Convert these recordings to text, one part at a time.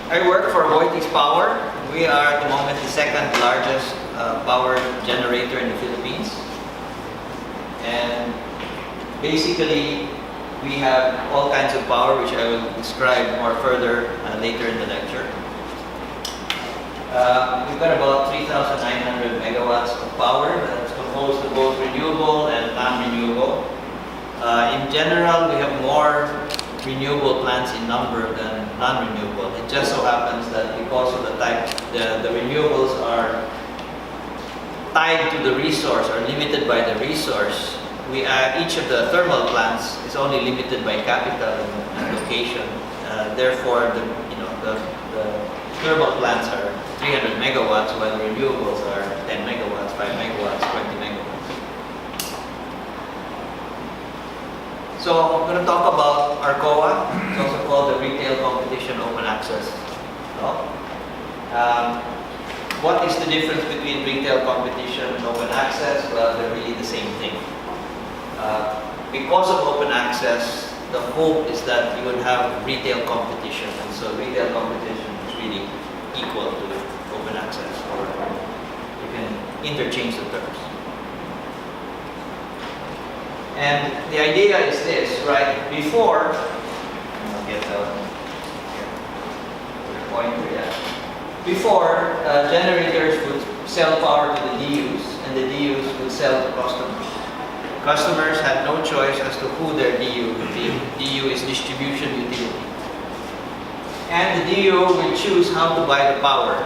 I work for Aboitiz Power. We are at the moment the second largest power generator in the Philippines. And basically, we have all kinds of power, which I will describe more further later in the lecture. We've got about 3,900 megawatts of power that's composed of both renewable and non-renewable. In general, we have more renewable plants in number than non-renewable. It just so happens that because of the type, the renewables are tied to the resource or limited by the resource. Each of the thermal plants is only limited by capital and location. Therefore, the thermal plants are 300 megawatts, while the renewables are 10 megawatts, 5 megawatts, 20 megawatts. So I'm going to talk about RCOA. It's also called the Retail Competition Open Access Law. What is the difference between retail competition and open access? Well, they're really the same thing. Because of open access, the hope is that you would have retail competition, and so retail competition is really equal to open access, or you can interchange the terms. And the idea is this, right? Before, I'll get the pointer, yeah. Before, generators would sell power to the DUs, and the DUs would sell to customers. Customers had no choice as to who their DU would be. DU is distribution utility. And the DU will choose how to buy the power.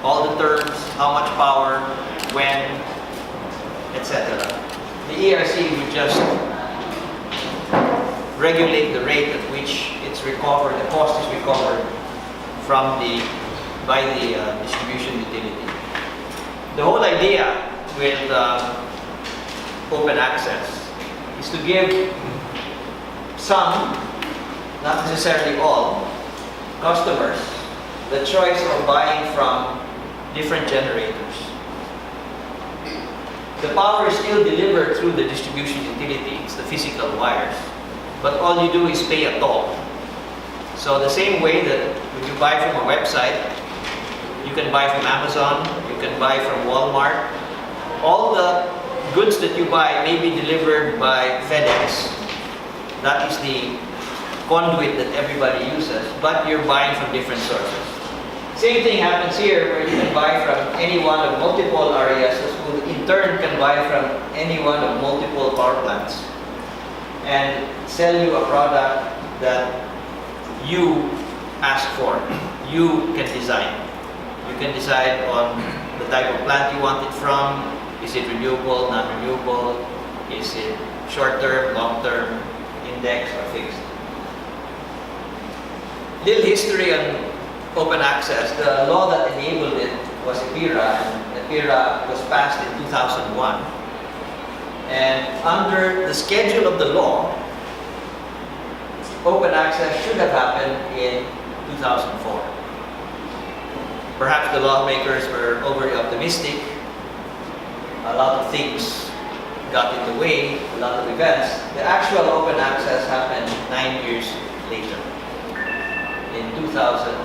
All the terms, how much power, when, etc. The ERC would just regulate the rate at which it's recovered, the cost is recovered by the distribution utility. The whole idea with open access is to give some, not necessarily all, customers the choice of buying from different generators. The power is still delivered through the distribution utility, it's the physical wires, but all you do is pay a toll. So the same way that when you buy from a website, you can buy from Amazon, you can buy from Walmart, all the goods that you buy may be delivered by FedEx. That is the conduit that everybody uses, but you're buying from different sources. Same thing happens here, where you can buy from any one of multiple RESs, who in turn can buy from any one of multiple power plants and sell you a product that you ask for. You can design. You can decide on the type of plant you want it from. Is it renewable, non-renewable? Is it short-term, long-term, index, or fixed? Little history on open access. The law that enabled it was EPDP, and EPDP was passed in 2001. And under the schedule of the law, open access should have happened in 2004. Perhaps the lawmakers were overly optimistic. A lot of things got in the way, a lot of events. The actual open access happened 9 years later, in 2013.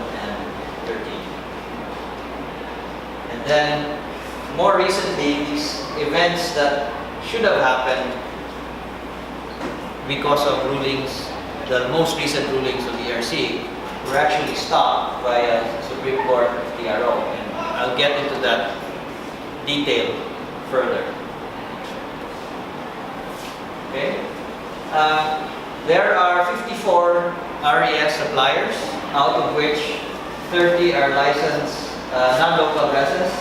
And then, more recently, these events that should have happened because of rulings, the most recent rulings of the ERC, were actually stopped by a Supreme Court TRO. And I'll get into that detail further. Okay. There are 54 RES suppliers, out of which 30 are licensed non-local RESs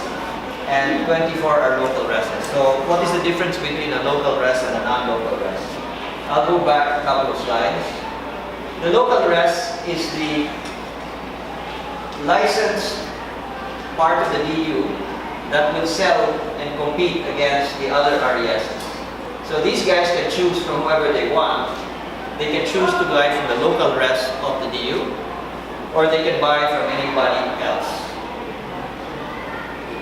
and 24 are local RESs. So what is the difference between a local RES and a non-local RES? I'll go back a couple of slides. The local RES is the licensed part of the DU that will sell and compete against the other RESs. So these guys can choose from whoever they want. They can choose to buy from the local RES of the DU, or they can buy from anybody else.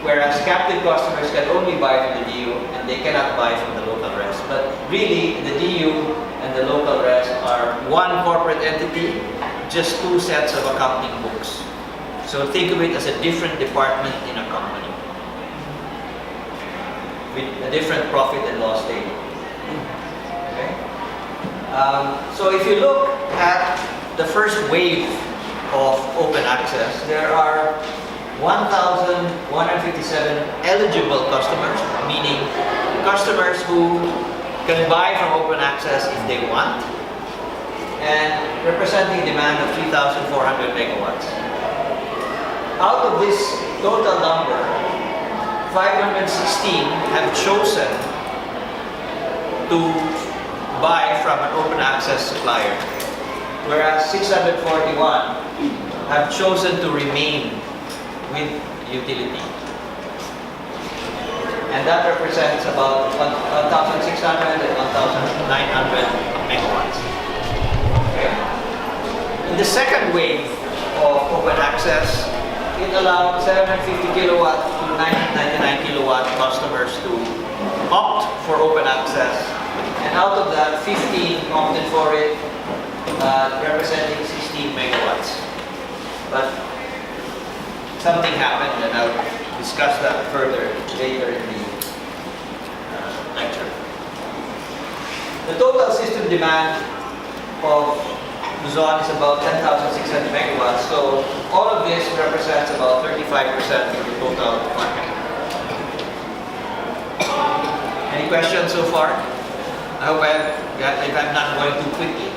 Whereas captive customers can only buy from the DU and they cannot buy from the local RES. But really, the DU and the local RES are one corporate entity just two sets of accounting books. So think of it as a different department in a company with a different profit and loss statement. Okay? So if you look at the first wave of open access, there are 1,157 eligible customers, meaning customers who can buy from open access if they want, and representing demand of 3,400 megawatts. Out of this total number, 516 have chosen to buy from an open access supplier, whereas 641 have chosen to remain with utility. And that represents about 1,600 and 1,900 megawatts. Okay. In the second wave of open access, it allowed 750 kilowatt to 999 kilowatt customers to opt for open access. And out of that, 15 opted for it, representing 16 megawatts. But something happened, and I'll discuss that further later in the lecture. The total system demand of Luzon is about 10,600 megawatts, so all of this represents about 35% of the total market. Any questions so far? I hope if I'm not going too quickly.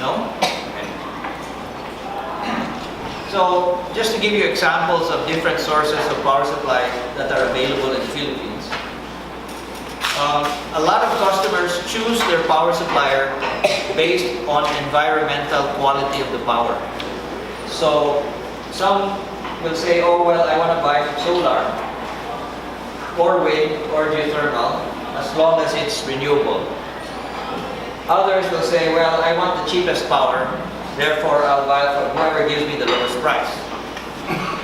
No? Okay. So, just to give you examples of different sources of power supply that are available in the Philippines. A lot of customers choose their power supplier based on environmental quality of the power. So, some will say, oh well, I want to buy from solar, or wind, or geothermal, as long as it's renewable. Others will say, well, I want the cheapest power, therefore I'll buy from whoever gives me the lowest price.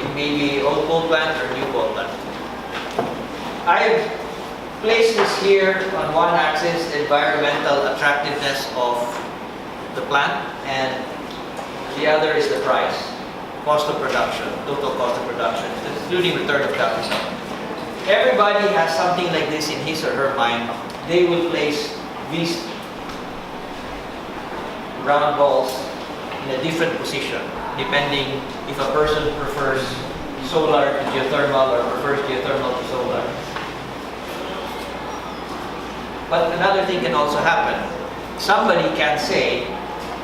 It may be old coal plant or new coal plant. I've placed this here on one axis, the environmental attractiveness of the plant, and the other is the price, cost of production, total cost of production, including return of capital. Everybody has something like this in his or her mind. They will place these round balls in a different position, depending if a person prefers solar to geothermal or prefers geothermal to solar. But another thing can also happen. Somebody can say,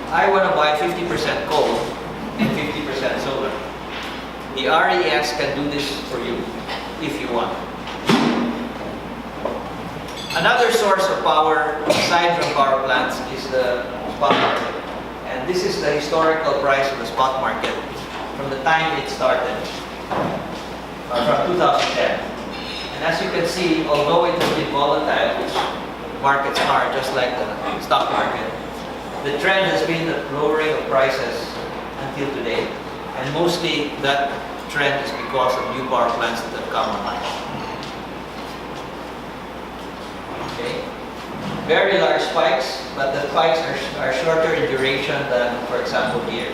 I want to buy 50% coal and 50% solar. The RES can do this for you if you want. Another source of power aside from power plants is the spot market. And this is the historical price of the spot market from the time it started, from 2010. And as you can see, although it has been volatile, which markets are just like the stock market, the trend has been the lowering of prices until today. And mostly that trend is because of new power plants that have come online. Okay. Very large spikes, but the spikes are shorter in duration than, for example, here.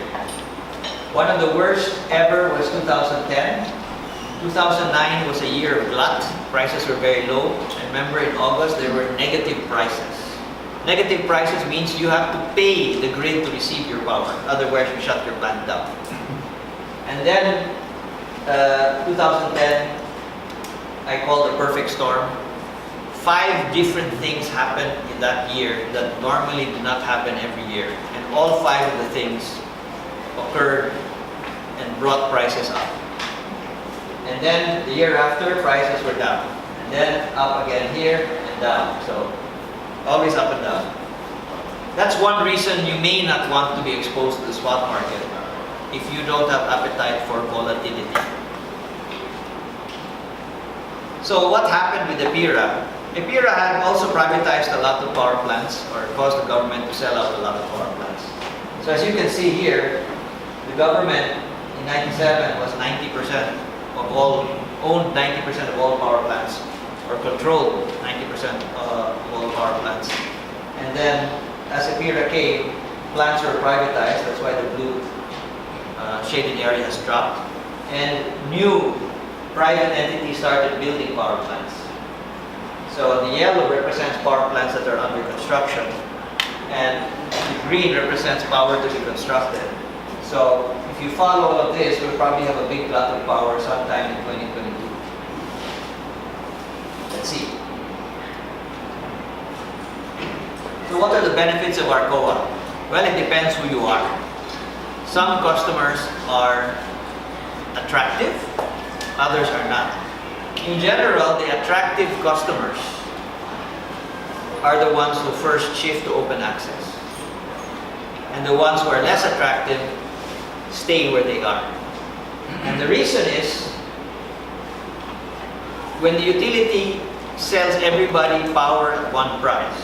One of the worst ever was 2010. 2009 was a year of glut. Prices were very low. I remember in August there were negative prices. Negative prices means you have to pay the grid to receive your power. Otherwise, you shut your plant down. And then 2010, I call the perfect storm. 5 different things happened in that year that normally do not happen every year. And all 5 of the things occurred and brought prices up. And then the year after, prices were down. And then up again here and down. So always up and down. That's one reason you may not want to be exposed to the spot market if you don't have appetite for volatility. So what happened with EPIRA? EPIRA had also privatized a lot of power plants, or caused the government to sell out a lot of power plants. So as you can see here, the government in 1997 was 90% of all, owned 90% of all power plants, or controlled 90% of all power plants. And then as EPIRA came, plants were privatized, that's why the blue shaded area has dropped. And new private entities started building power plants. So the yellow represents power plants that are under construction, and the green represents power to be constructed. So if you follow all of this, we'll probably have a big glut of power sometime in 2022. Let's see. So what are the benefits of RCOA? Well, it depends who you are. Some customers are attractive, others are not. In general, the attractive customers are the ones who first shift to open access. And the ones who are less attractive stay where they are. And the reason is, when the utility sells everybody power at one price,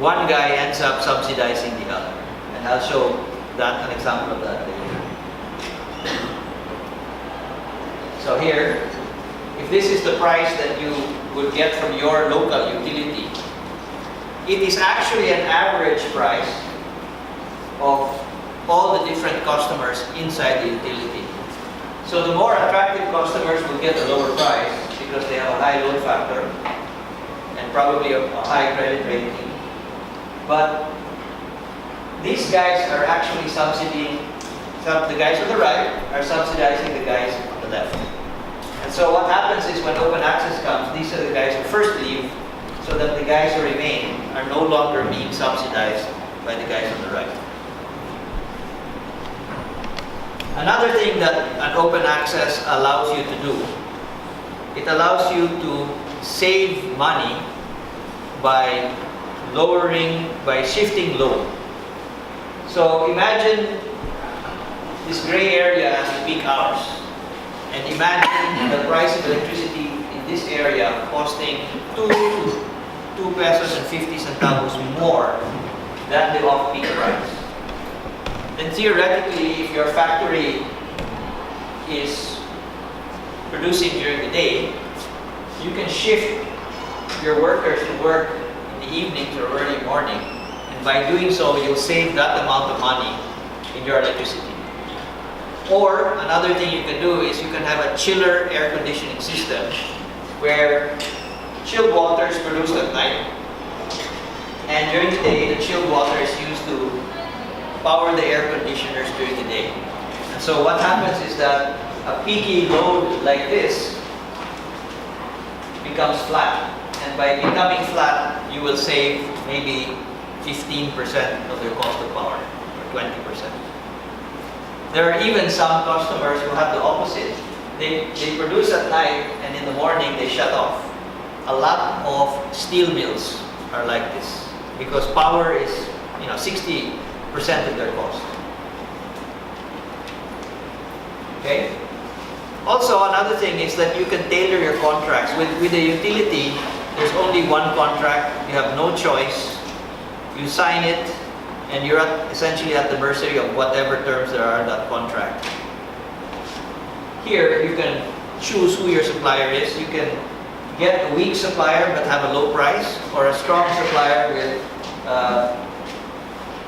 one guy ends up subsidizing the other. And I'll show an example of that later. So here, if this is the price that you would get from your local utility, it is actually an average price of all the different customers inside the utility. So the more attractive customers will get a lower price because they have a high load factor and probably a high credit rating. But these guys are actually subsidizing, the guys on the right are subsidizing the guys on the left. And so what happens is when open access comes, these are the guys who first leave, so that the guys who remain are no longer being subsidized by the guys on the right. Another thing that an open access allows you to do, it allows you to save money by shifting load. So imagine this gray area as the peak hours. And imagine the price of electricity in this area costing 2 pesos and 50 centavos more than the off-peak price. Then theoretically, if your factory is producing during the day, you can shift your workers to work in the evenings or early morning. And by doing so, you'll save that amount of money in your electricity. Or another thing you can do is you can have a chiller air conditioning system where chilled water is produced at night, and during the day the chilled water is used to power the air conditioners during the day. And so what happens is that a peaky load like this becomes flat, and by becoming flat you will save maybe 15% of your cost of power, or 20%. There are even some customers who have the opposite. They produce at night and in the morning they shut off. A lot of steel mills are like this because power is 60% of their cost. Okay? Also, another thing is that you can tailor your contracts. With the utility, there's only one contract. You have no choice. You sign it, and you're essentially at the mercy of whatever terms there are in that contract. Here, you can choose who your supplier is. You can get a weak supplier but have a low price, or a strong supplier with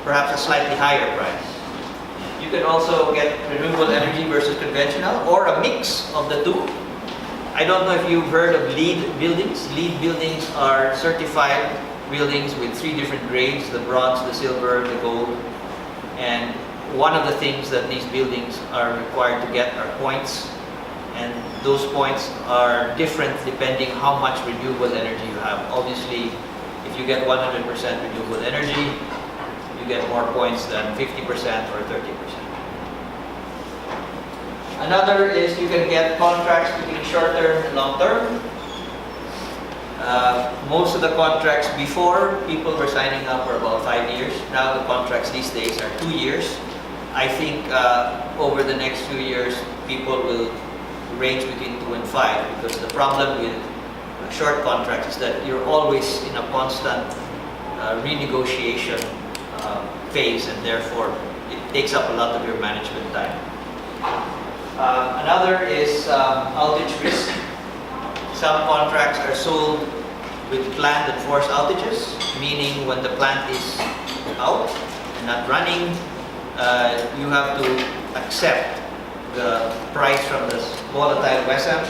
perhaps a slightly higher price. You can also get renewable energy versus conventional, or a mix of the two. I don't know if you've heard of LEED buildings. LEED buildings are certified buildings with 3 different grades: the bronze, the silver, the gold. And one of the things that these buildings are required to get are points, and those points are different depending how much renewable energy you have. Obviously, if you get 100% renewable energy, you get more points than 50% or 30%. Another is you can get contracts between short-term and long-term. Most of the contracts before, people were signing up for about 5 years. Now the contracts these days are 2 years. I think over the next few years, people will range between 2 and 5, because the problem with short contracts is that you're always in a constant renegotiation phase, and therefore it takes up a lot of your management time. Another is outage risk. Some contracts are sold with planned and forced outages, meaning when the plant is out and not running, you have to accept the price from the volatile WESM.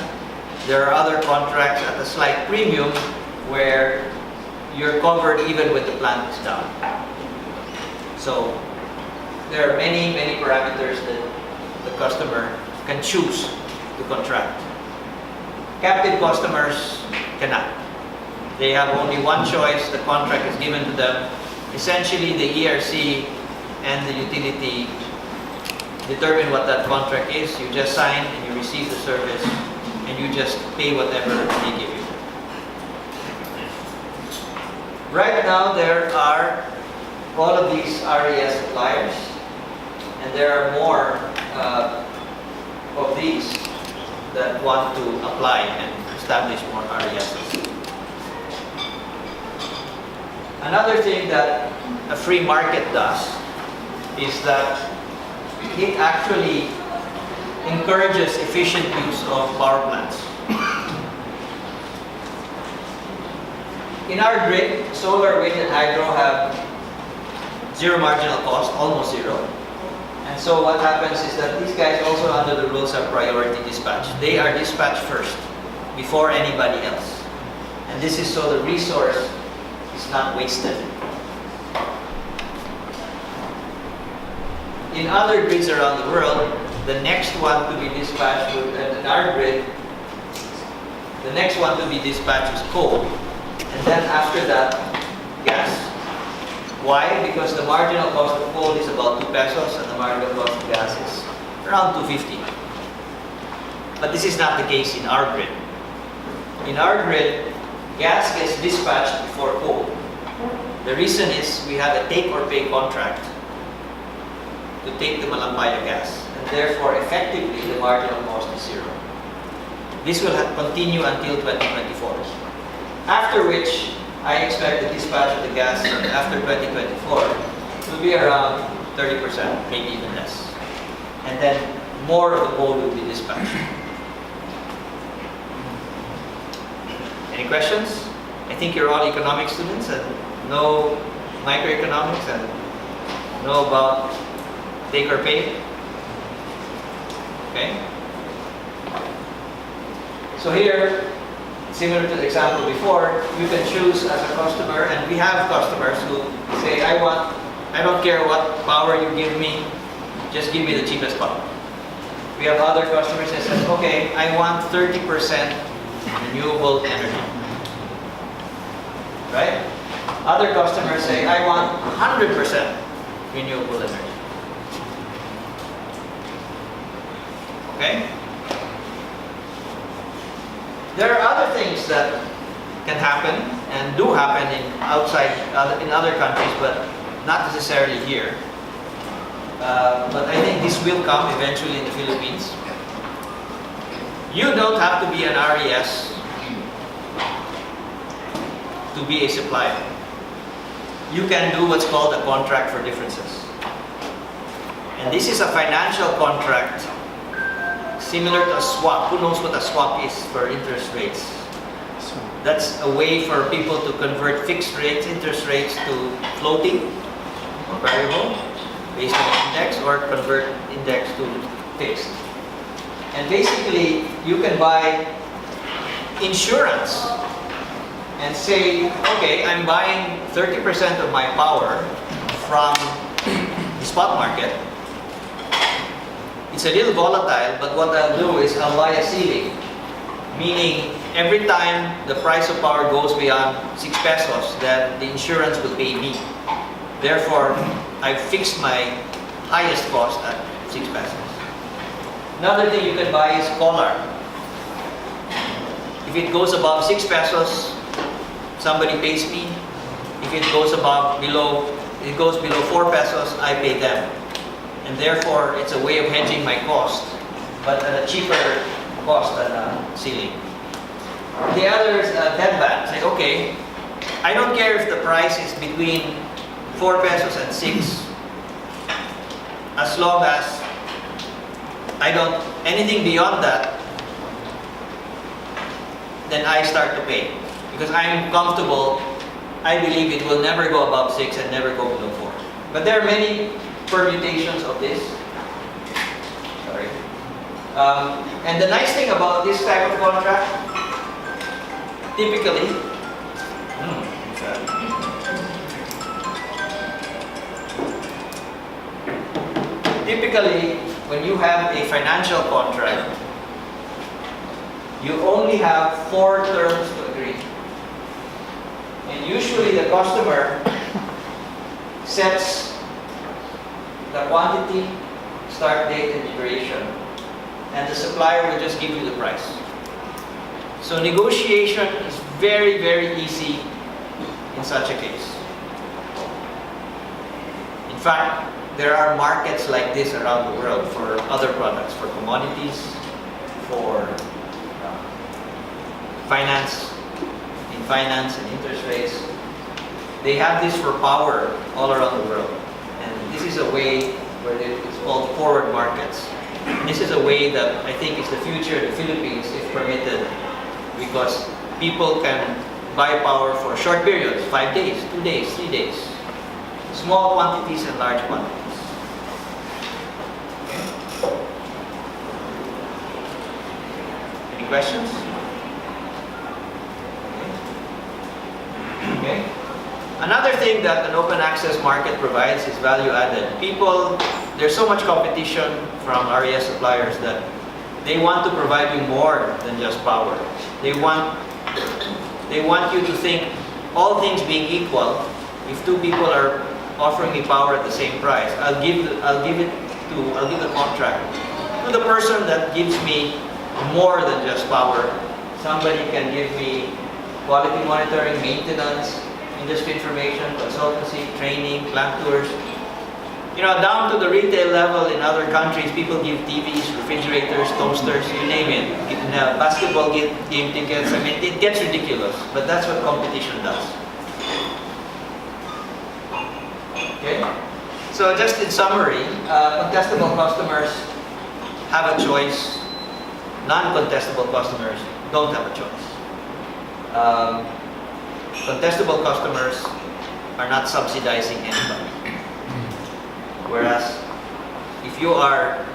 There are other contracts at a slight premium where you're covered even when the plant is down. So there are many parameters that the customer can choose to contract. Captive customers cannot. They have only one choice. The contract is given to them. Essentially, the ERC and the utility determine what that contract is. You just sign and you receive the service, and you just pay whatever they give you. Right now, there are all of these RES suppliers, and there are more of these that want to apply and establish more RESs. Another thing that a free market does is that it actually encourages efficient use of power plants. In our grid, solar, wind, and hydro have zero marginal cost, almost zero. And so what happens is that these guys also under the rules have priority dispatch. They are dispatched first, before anybody else. And this is so the resource is not wasted. In other grids around the world, the next one to be dispatched in our grid, the next one to be dispatched is coal. And then after that, gas. Why? Because the marginal cost of coal is about 2 pesos and the marginal cost of gas is around 250. But this is not the case in our grid. In our grid, gas gets dispatched before coal. The reason is we have a take or pay contract to take the Malampaya gas, and therefore effectively the marginal cost is zero. This will continue until 2024. After which, I expect the dispatch of the gas after 2024 will be around 30%, maybe even less. And then more of the coal will be dispatched. Any questions? I think you're all economics students and know microeconomics and know about take or pay. Okay? So here, similar to the example before, you can choose as a customer, and we have customers who say, I don't care what power you give me, just give me the cheapest power. We have other customers that say, okay, I want 30% renewable energy. Right? Other customers say, I want 100% renewable energy. Okay? There are other things that can happen and do happen in other countries, but not necessarily here. But I think this will come eventually in the Philippines. You don't have to be an RES to be a supplier. You can do what's called a contract for differences. And this is a financial contract similar to a swap. Who knows what a swap is for interest rates? That's a way for people to convert fixed rates, interest rates to floating or variable based on index, or convert index to fixed. And basically, you can buy insurance and say, okay, I'm buying 30% of my power from the spot market. It's a little volatile, but what I'll do is I'll buy a ceiling, meaning every time the price of power goes beyond 6 pesos, then the insurance will pay me. Therefore, I've fixed my highest cost at 6 pesos. Another thing you can buy is collar. If it goes above 6 pesos, somebody pays me. If it goes below 4 pesos, I pay them. And therefore, it's a way of hedging my cost, but at a cheaper cost than a ceiling. The other is a deadband. Say, okay, I don't care if the price is between 4 pesos and 6, as long as anything beyond that, then I start to pay. Because I'm comfortable I believe it will never go above 6 and never go below 4. But there are many permutations of this. Sorry. And the nice thing about this type of contract, typically, when you have a financial contract, you only have 4 terms to agree. And usually the customer sets the quantity, start date, and duration, and the supplier will just give you the price. So negotiation is very, very easy in such a case. In fact, there are markets like this around the world for other products, for commodities, for finance and interest rates. They have this for power all around the world. And this is a way where it's called forward markets. And this is a way that I think is the future of the Philippines if permitted, because people can buy power for short periods, 5 days, 2 days, 3 days. Small quantities and large quantities. Okay. Any questions? Okay. Another thing that an open access market provides is value added. There's so much competition from RES suppliers that they want to provide you more than just power. They want you to think, all things being equal, if 2 people are offering me power at the same price, I'll give the contract to the person that gives me more than just power. Somebody can give me quality monitoring, maintenance, industry information, consultancy, training, plant tours. You know, down to the retail level in other countries, people give TVs, refrigerators, toasters, you name it. You can have basketball game tickets. I mean, it gets ridiculous, but that's what competition does. Okay? So just in summary, contestable customers have a choice. Non-contestable customers don't have a choice. Contestable customers are not subsidizing anybody. Whereas, if you are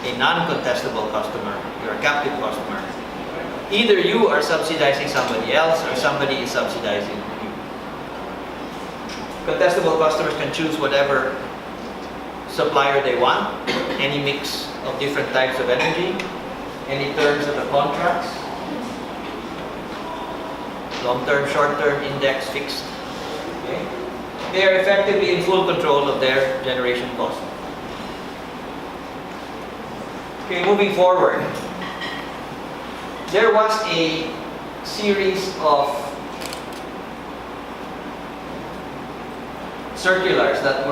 a non-contestable customer, you're a captive customer, either you are subsidizing somebody else or somebody is subsidizing you. Contestable customers can choose whatever supplier they want, any mix of different types of energy, any terms of the contracts, long-term, short-term, index, fixed. Okay? They are effectively in full control of their generation cost. Okay, moving forward. There was a series of circulars that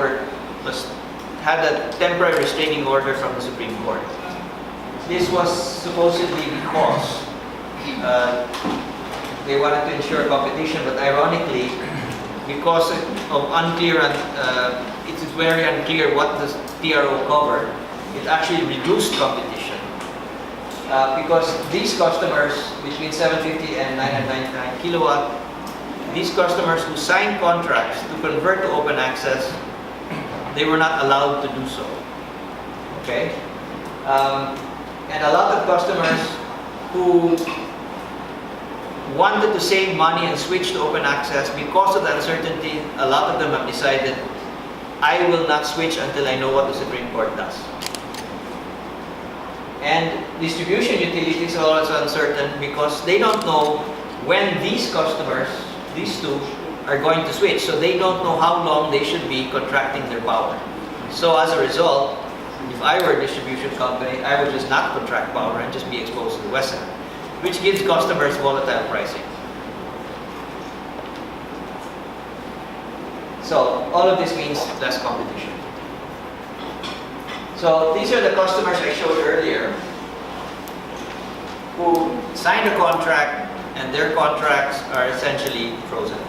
had a temporary restraining order from the Supreme Court. This was supposedly because they wanted to ensure competition, but ironically, because of unclear, it is very unclear what the TRO covered, it actually reduced competition. Because these customers between 750 and 999 kilowatt, these customers who signed contracts to convert to open access, they were not allowed to do so. Okay? And a lot of customers who wanted to save money and switch to open access, because of the uncertainty, a lot of them have decided, I will not switch until I know what the Supreme Court does. And distribution utilities are also uncertain because they don't know when these customers, these 2, are going to switch. So they don't know how long they should be contracting their power. So as a result, if I were a distribution company, I would just not contract power and just be exposed to the Western, which gives customers volatile pricing. So all of this means less competition. So these are the customers I showed earlier who signed a contract and their contracts are essentially frozen.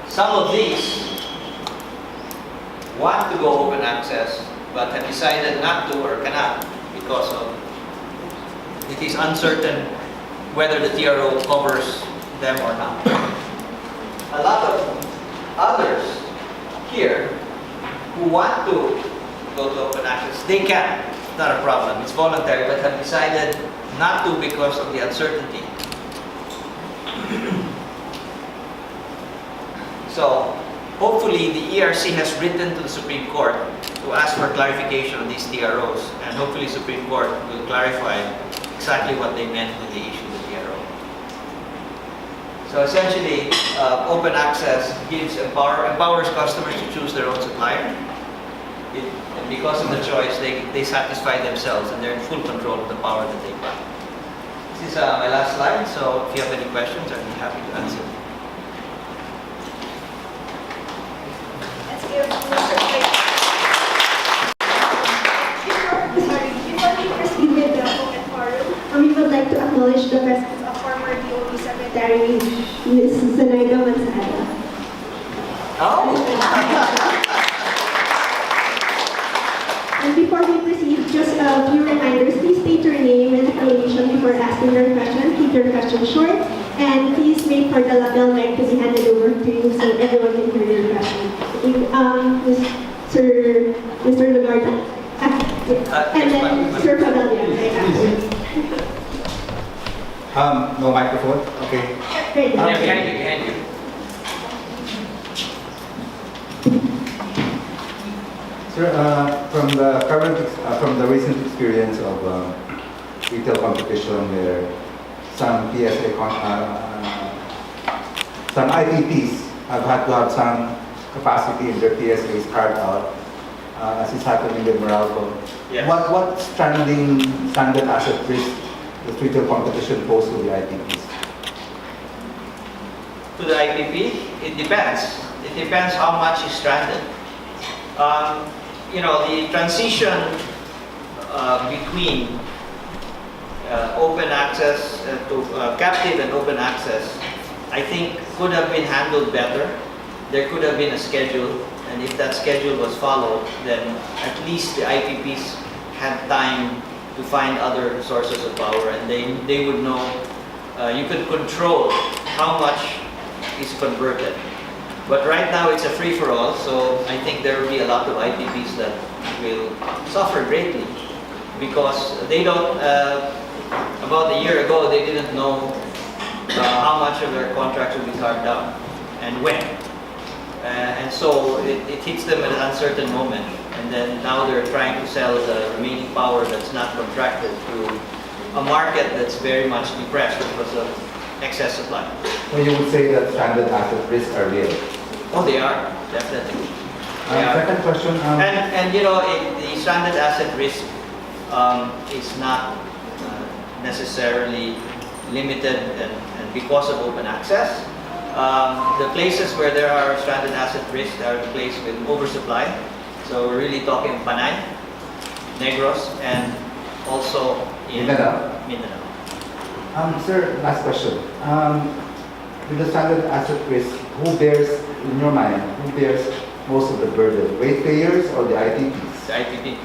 Some of these want to go open access but have decided not to or cannot because of it is uncertain whether the TRO covers them or not. a lot of others here who want to go to open access, they can. It's not a problem. It's voluntary, but have decided not to because of the uncertainty. So, hopefully the ERC has written to the Supreme Court to ask for clarification on these TROs, and hopefully Supreme Court will clarify exactly what they meant when they issued the TRO. So essentially, open access empowers customers to choose their own supplier. And because of the choice, they satisfy themselves and they're in full control of the power that they buy. This is my last slide, so if you have any questions, I'd be happy to answer. Let's give Mr. Before we proceed with the open forum, we would like to acknowledge the presence of former DOT Secretary Ms. Zenaida Manzada. Oh! And before we proceed, just a few reminders. Please state your name and affiliation before asking your question. Keep your question short. And please wait for the lapel mic to be handed over to you so everyone can hear your question. Mr. Lagarde. And then Sir Pavilion. No microphone? Okay. Great. Behind you. Sir, from the recent experience of retail competition where some some IPPs have had to have some capacity in their PSAs carved out, as is happening with Meralco. Yes. What standard asset risk does retail competition pose to the IPPs? To the IPP, it depends. It depends how much is stranded. The transition between open access to captive and open access, I think could have been handled better. There could have been a schedule, and if that schedule was followed, then at least the IPPs had time to find other sources of power, and they would know, you could control how much is converted. But right now it's a free-for-all, so I think there will be a lot of IPPs that will suffer greatly because they don't, about a year ago, they didn't know how much of their contracts will be carved out and when. And so it hits them at an uncertain moment, and then now they're trying to sell the remaining power that's not contracted to a market that's very much depressed because of excess supply. So you would say that standard asset risks are real? Oh, they are, definitely. They are. Second question. The stranded asset risk is not necessarily limited and because of open access. The places where there are stranded asset risks are the places with oversupply. So we're really talking Panay, Negros, and also in Mindanao. Sir, last question. With the standard asset risk, who bears, in your mind, who bears most of the burden? Ratepayers or the IPPs? The IPP.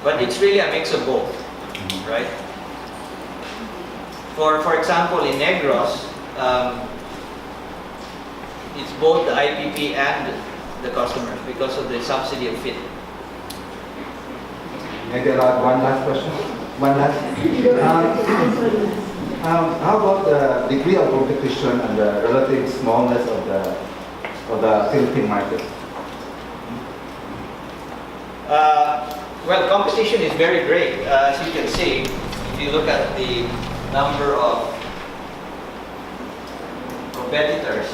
But it's really a mix of both, right? For example, in Negros, it's both the IPP and the customers because of the subsidy of FIT. Maybe one last question. How about the degree of competition and the relative smallness of the Philippine market? Well, competition is very great. As you can see, if you look at the number of competitors,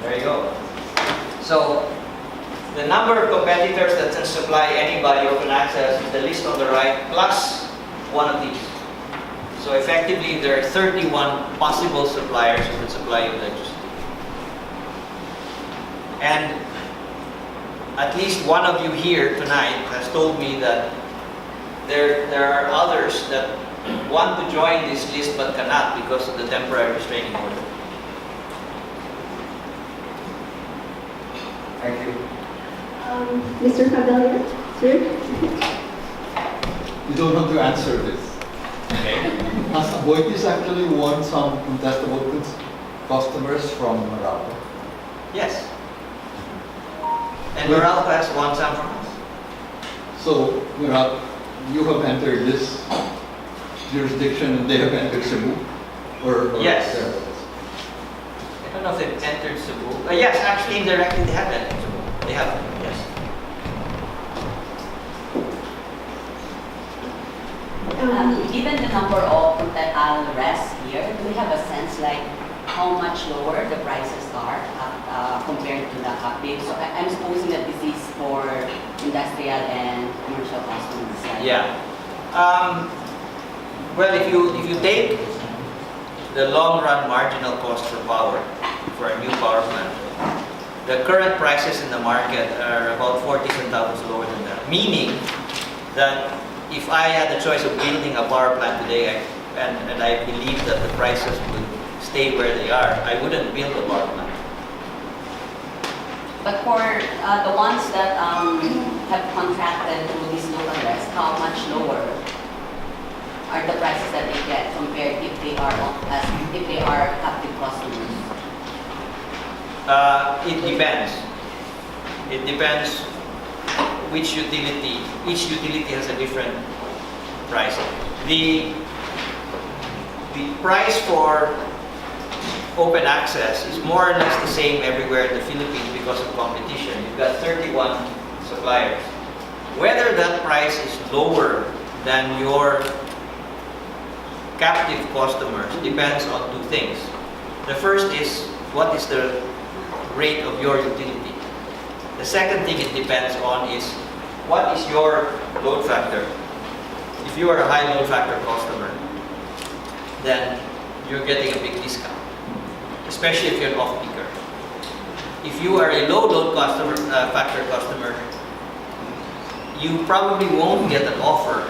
there you go. So the number of competitors that can supply anybody open access is the list on the right plus one of these. So effectively there are 31 possible suppliers who can supply electricity. And at least one of you here tonight has told me that there are others that want to join this list but cannot because of the temporary restraining order. Mr. Fabella, sir? You don't want to answer this. Okay. Has Aboitiz actually won some contestable customers from Meralco? Yes. And Meralco has won some from us. So, Meralco, you have entered this jurisdiction and they have entered Cebu? Or Yes. there? I don't know if they've entered Cebu. Yes, actually indirectly they have entered Cebu. They have, yes. Given the number of rests here, do we have a sense like how much lower the prices are compared to the captive? So I'm supposing that this is for industrial and commercial customers. Right? Yeah. Well, if you take the long run marginal cost for power for a new power plant, the current prices in the market are about 40 centavos lower than that. Meaning that if I had the choice of building a power plant today, and I believe that the prices would stay where they are, I wouldn't build a power plant. But for the ones that have contracted to this local rest, how much lower are the prices that they get compared if they are captive customers? It depends. It depends which utility. Each utility has a different price. The price for open access is more or less the same everywhere in the Philippines because of competition. You've got 31 suppliers. Whether that price is lower than your captive customers depends on two things. The first is what is the rate of your utility. The second thing it depends on is what is your load factor. If you are a high load factor customer, then you're getting a big discount, especially if you're an off-peaker. If you are a low load factor customer, you probably won't get an offer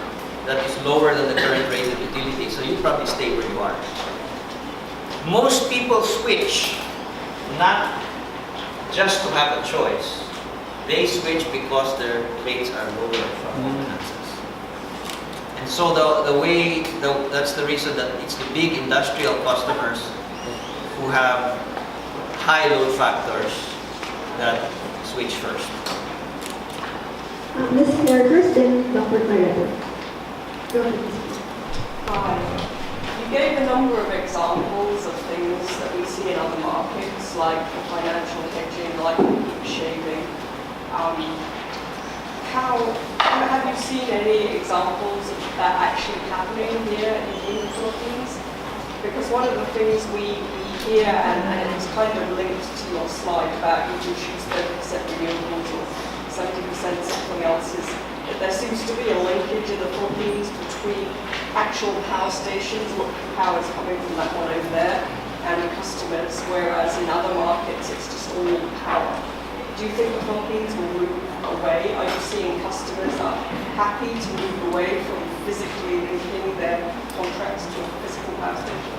that is lower than the current rate of utility, so you probably stay where you are. Most people switch not just to have a choice. They switch because their rates are lower from open access. And so that's the reason that it's the big industrial customers who have high load factors that switch first. Ms. Claire first, then Dr. Clareto. Go ahead, Ms. Hi. You gave a number of examples of things that we see in other markets, like financial hedging, like shaving. Have you seen any examples of that actually happening here in the Philippines? Because one of the things we hear, and it's kind of linked to your slide about you can choose 30% renewables or 70% something else, is that there seems to be a linkage in the Philippines between actual power stations, what power is coming from that one over there, and customers, whereas in other markets it's just all power. Do you think the Philippines will move away? Are you seeing customers are happy to move away from physically linking their contracts to a physical power station?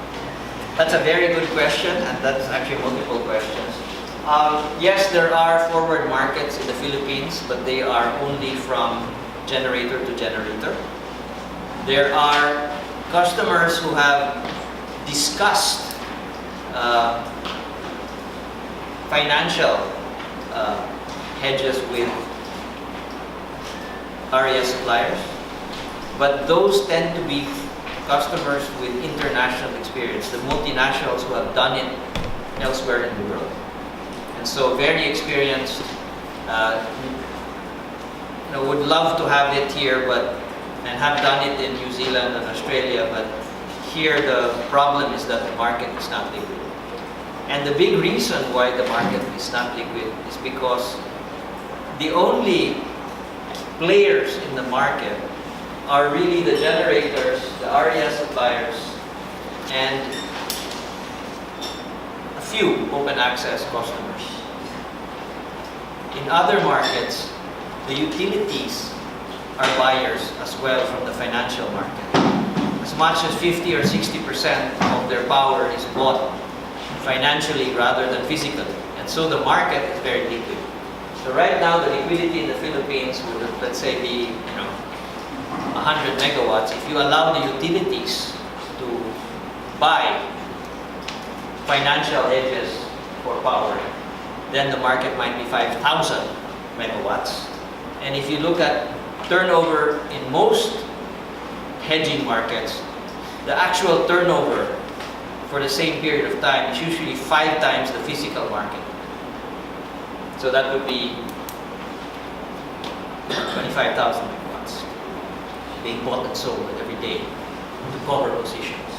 That's a very good question, and that's actually multiple questions. Yes, there are forward markets in the Philippines, but they are only from generator to generator. There are customers who have discussed financial hedges with REA suppliers, but those tend to be customers with international experience, the multinationals who have done it elsewhere in the world. And so very experienced, would love to have it here, and have done it in New Zealand and Australia, but here the problem is that the market is not liquid. And the big reason why the market is not liquid is because the only players in the market are really the generators, the RES suppliers, and a few open access customers. In other markets, the utilities are buyers as well from the financial market. As much as 50 or 60% of their power is bought financially rather than physically. And so the market is very liquid. So right now, the liquidity in the Philippines would, let's say, be 100 megawatts. If you allow the utilities to buy financial hedges for power, then the market might be 5,000 megawatts. And if you look at turnover in most hedging markets, the actual turnover for the same period of time is usually 5 times the physical market. So that would be 25,000 megawatts being bought and sold every day to cover positions.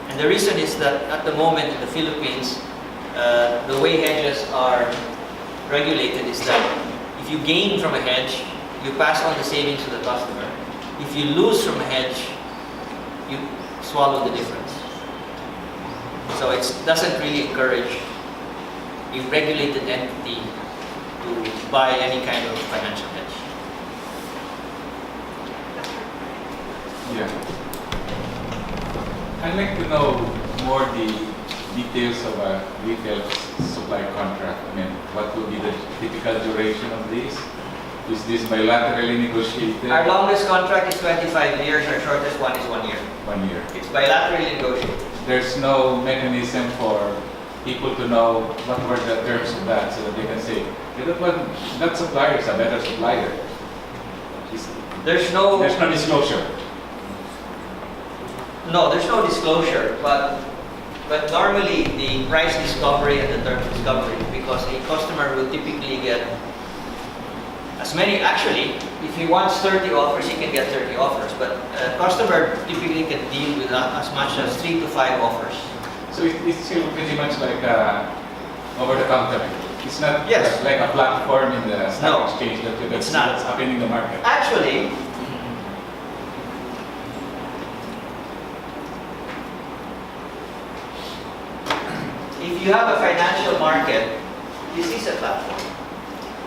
And the reason is that at the moment in the Philippines, the way hedges are regulated is that if you gain from a hedge, you pass on the savings to the customer. If you lose from a hedge, you swallow the difference. So it doesn't really encourage a regulated entity to buy any kind of financial hedge. Yeah. I'd like to know more the details of a retail supply contract. I mean, what would be the typical duration of this? Is this bilaterally negotiated? Our longest contract is 25 years, our shortest one is 1 year. 1 year. It's bilaterally negotiated. There's no mechanism for people to know what were the terms of that so that they can say, "Hey, that supplier is a better supplier." There's no disclosure. No, there's no disclosure, but normally the price discovery and the terms discovery, because a customer will typically get as many, actually, if he wants 30 offers, he can get 30 offers, but a customer typically can deal with as much as 3 to 5 offers. So it's still pretty much like over the counter. It's not Yes. like a platform in the No, stock exchange that you can it's see not. what's happening in the market. Actually, if you have a financial market, this is a platform.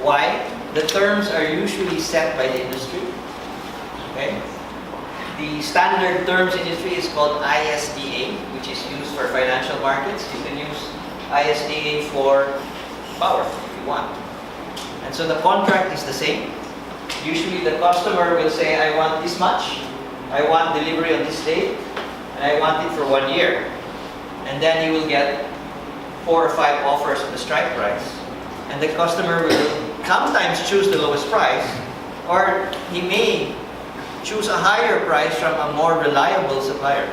Why? The terms are usually set by the industry. Okay? The standard terms industry is called ISDA, which is used for financial markets. You can use ISDA for power if you want. And so the contract is the same. Usually the customer will say, I want this much, I want delivery on this date, and I want it for 1 year. And then he will get 4 or 5 offers of the strike price. And the customer will sometimes choose the lowest price, or he may choose a higher price from a more reliable supplier.